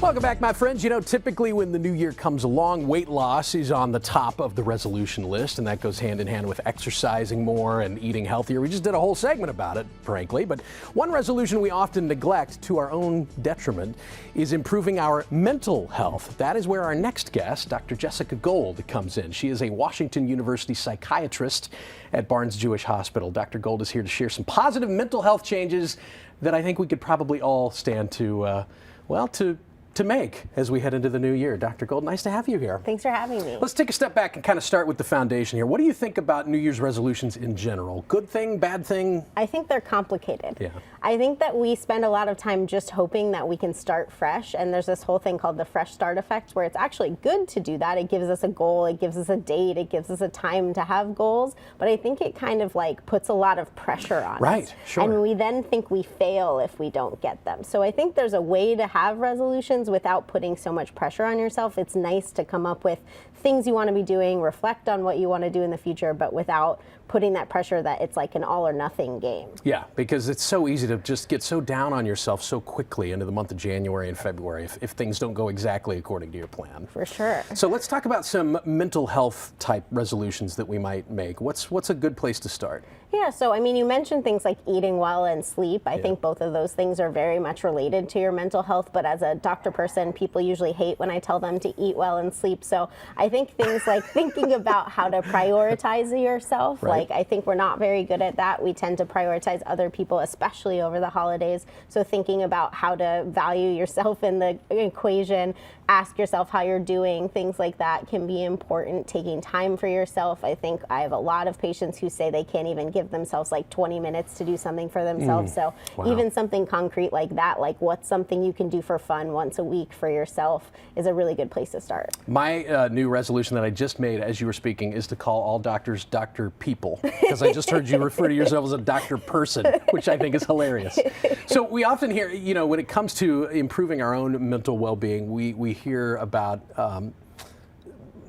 Welcome back, my friends. You know, typically when the new year comes along, weight loss is on the top of the resolution list, and that goes hand in hand with exercising more and eating healthier. We just did a whole segment about it, frankly. But one resolution we often neglect to our own detriment is improving our mental health. That is where our next guest, Dr. Jessica Gold, comes in. She is a Washington University psychiatrist at Barnes-Jewish Hospital. Dr. Gold is here to share some positive mental health changes that I think we could probably all stand to make as we head into the new year. Dr. Gold, nice to have you here. Thanks for having me. Let's take a step back and kind of start with the foundation here. What do you think about New Year's resolutions in general? Good thing, bad thing? I think they're complicated. Yeah. I think that we spend a lot of time just hoping that we can start fresh, and there's this whole thing called the fresh start effect where it's actually good to do that. It gives us a goal, it gives us a date, it gives us a time to have goals, but I think it kind of like puts a lot of pressure on us. Right, sure. And we then think we fail if we don't get them. So I think there's a way to have resolutions without putting so much pressure on yourself. It's nice to come up with things you want to be doing, reflect on what you want to do in the future, but without putting that pressure that it's like an all or nothing game. Yeah, because it's so easy to just get so down on yourself so quickly into the month of January and February if things don't go exactly according to your plan. For sure. So let's talk about some mental health type resolutions that we might make. What's a good place to start? Yeah, so I mean, you mentioned things like eating well and sleep. I think both of those things are very much related to your mental health, but as a doctor person, people usually hate when I tell them to eat well and sleep. So I think things like thinking about how to prioritize yourself, right. Like I think we're not very good at that. We tend to prioritize other people, especially over the holidays. So thinking about how to value yourself in the equation, ask yourself how you're doing, things like that can be important. Taking time for yourself. I think I have a lot of patients who say they can't even give themselves like 20 minutes to do something for themselves. So wow. Even something concrete like that, like what's something you can do for fun once a week for yourself, is a really good place to start. My new resolution that I just made as you were speaking is to call all doctors Dr. People, because I just heard you refer to yourself as a doctor person, which I think is hilarious. So we often hear, you know, when it comes to improving our own mental well-being, we hear about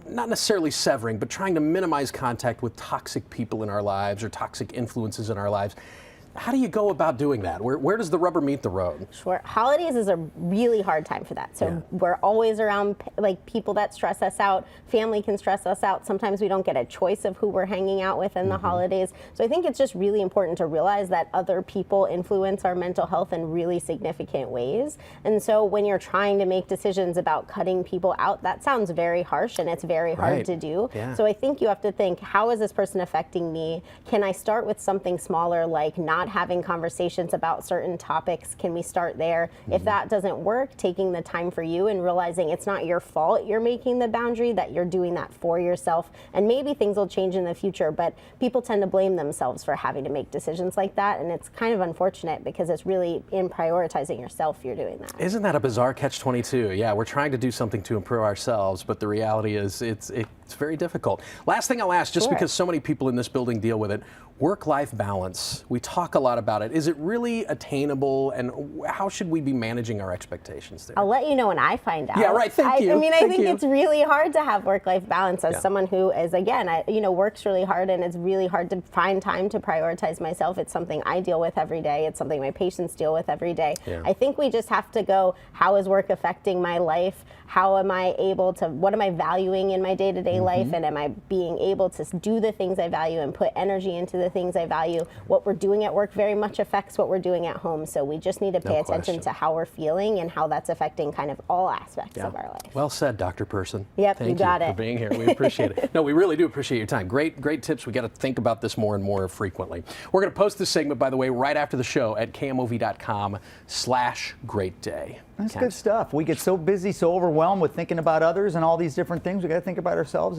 not necessarily severing, but trying to minimize contact with toxic people in our lives or toxic influences in our lives. How do you go about doing that? Where does the rubber meet the road? Sure. Holidays is a really hard time for that. So we're always around like people that stress us out. Family can stress us out. Sometimes we don't get a choice of who we're hanging out with in the holidays. So I think it's just really important to realize that other people influence our mental health in really significant ways. And so when you're trying to make decisions about cutting people out, that sounds very harsh and it's very hard to do. Yeah. So I think you have to think, how is this person affecting me? Can I start with something smaller, like not having conversations about certain topics? Can we start there? If that doesn't work, taking the time for you and realizing it's not your fault you're making the boundary, that you're doing that for yourself, and maybe things will change in the future, but people tend to blame themselves for having to make decisions like that, and it's kind of unfortunate because it's really in prioritizing yourself you're doing that. Isn't that a bizarre catch-22? Yeah, we're trying to do something to improve ourselves, but the reality is it's very difficult. Last thing I'll ask, just because so many people in this building deal with it, work-life balance. We talk a lot about it. Is it really attainable, and how should we be managing our expectations there? I'll let you know when I find out. Yeah, right. Thank you. I mean, I think it's really hard to have work-life balance as someone who is, again, works really hard, and it's really hard to find time to prioritize myself. It's something I deal with every day. It's something my patients deal with every day. Yeah. I think we just have to go, how is work affecting my life? How am I able to, what am I valuing in my day-to-day life? And am I being able to do the things I value and put energy into the things I value? What we're doing at work very much affects what we're doing at home. So we just need to pay attention to how we're feeling and how that's affecting kind of all aspects of our life. Well said, Dr. Person. Yep, Thank you got you it. for being here. We appreciate it. No, we really do appreciate your time. Great tips. We got to think about this more and more frequently. We're going to post this segment, by the way, right after the show at KMOV.com/greatday. That's good stuff. We get so busy, so overwhelmed with thinking about others and all these different things. We got to think about ourselves.